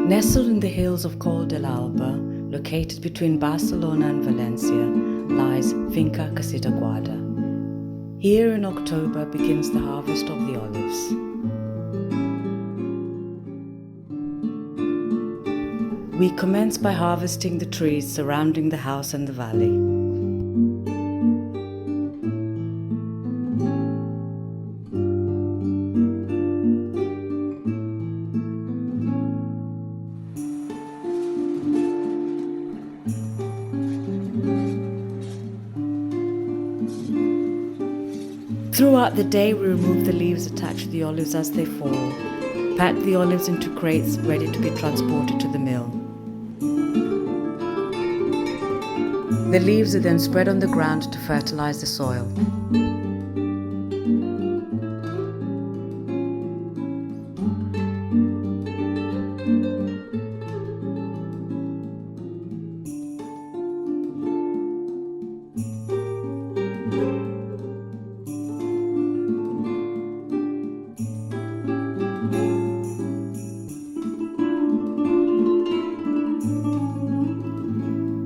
Nestled in the hills of Coll located between Barcelona and Valencia, lies Finca Casita Guarda. Here in October begins the harvest of the olives. We commence by harvesting the trees surrounding the house and the valley. Throughout the day, we remove the leaves attached to the olives as they fall, pack the olives into crates ready to be transported to the mill. The leaves are then spread on the ground to fertilize the soil.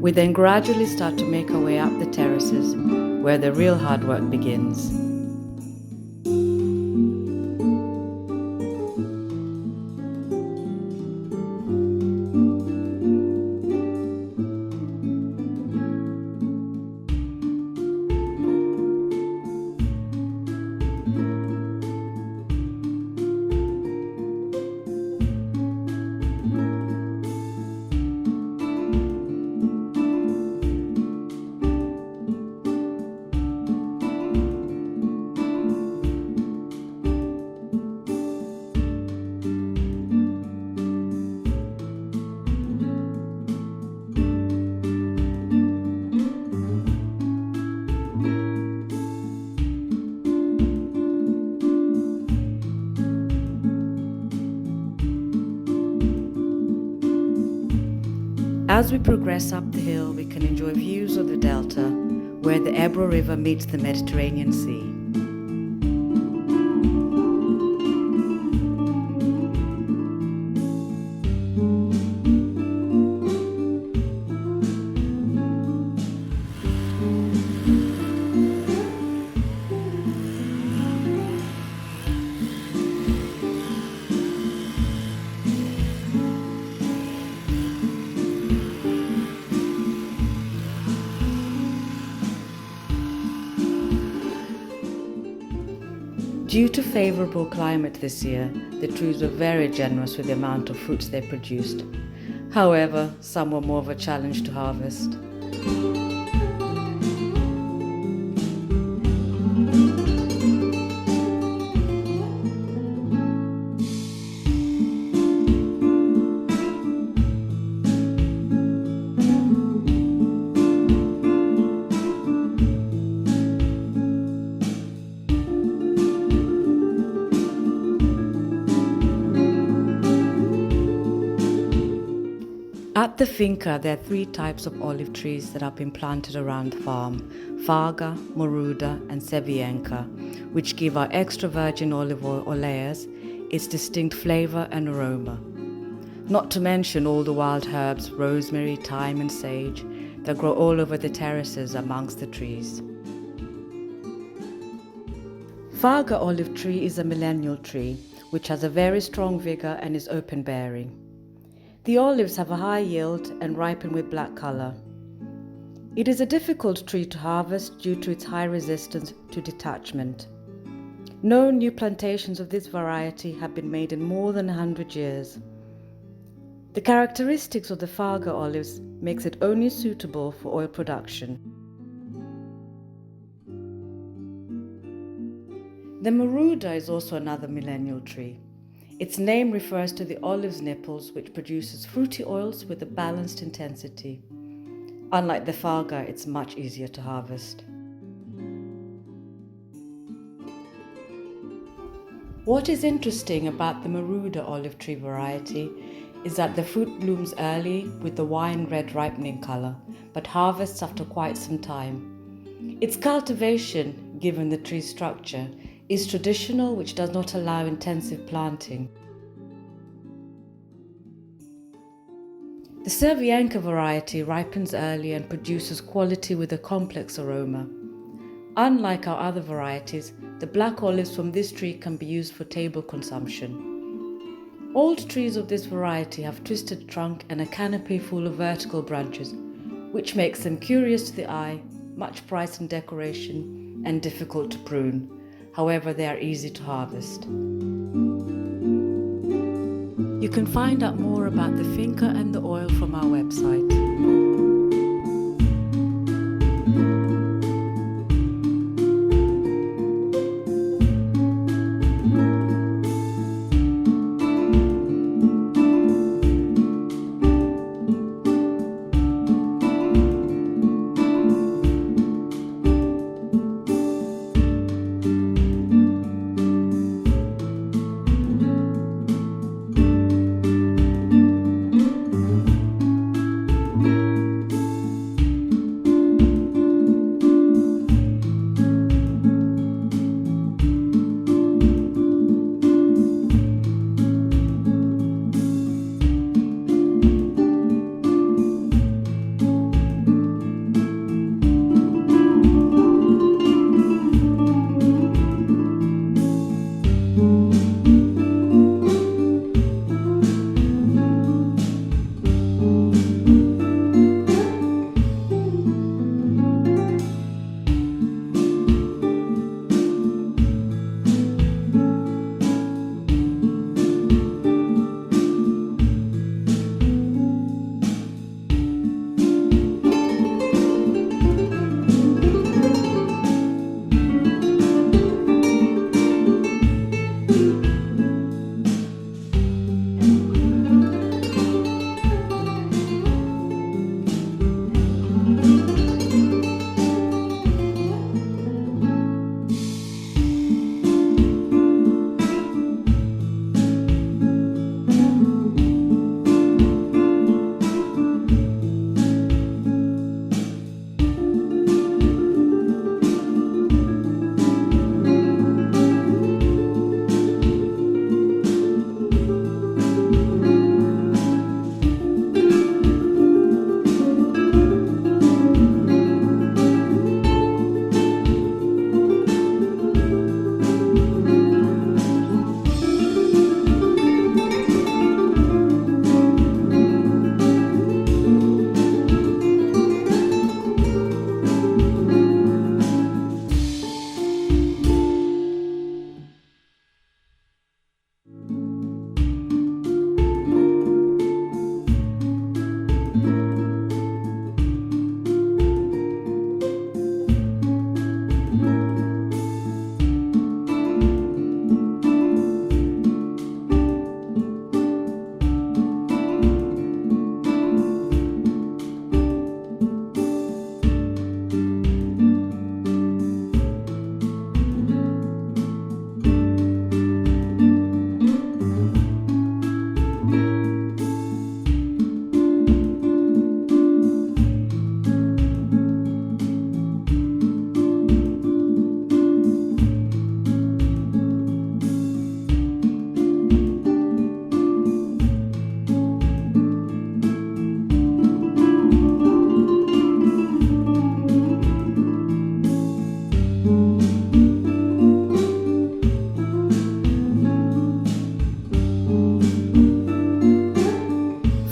We then gradually start to make our way up the terraces, where the real hard work begins. As we progress up the hill, we can enjoy views of the delta, where the Ebro River meets the Mediterranean Sea. Due to favourable climate this year, the trees were very generous with the amount of fruits they produced. However, some were more of a challenge to harvest. At the finca, there are 3 types of olive trees that have been planted around the farm: Farga, Moruda and Sevienka, which give our extra virgin olive oil, Olea-s, its distinct flavour and aroma. Not to mention all the wild herbs, rosemary, thyme and sage, that grow all over the terraces amongst the trees. Farga olive tree is a millennial tree, which has a very strong vigour and is open-bearing. The olives have a high yield and ripen with black colour. It is a difficult tree to harvest due to its high resistance to detachment. No new plantations of this variety have been made in more than 100 years. The characteristics of the Farga olives makes it only suitable for oil production. The Moruda is also another millennial tree. Its name refers to the olive's nipples, which produces fruity oils with a balanced intensity. Unlike the Farga, it's much easier to harvest. What is interesting about the Moruda olive tree variety is that the fruit blooms early with the wine red ripening colour, but harvests after quite some time. Its cultivation, given the tree's structure, is traditional, which does not allow intensive planting. The Servianka variety ripens early and produces quality with a complex aroma. Unlike our other varieties, the black olives from this tree can be used for table consumption. Old trees of this variety have twisted trunk and a canopy full of vertical branches, which makes them curious to the eye, much prized in decoration, and difficult to prune. However, they are easy to harvest. You can find out more about the finca and the oil from our website.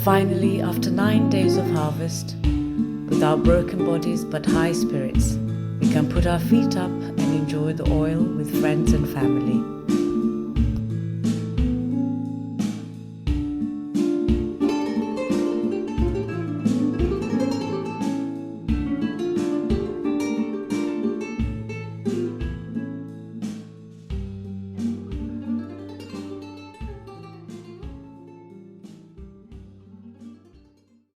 Finally, after 9 days of harvest, with our broken bodies but high spirits, we can put our feet up and enjoy the oil with friends and family.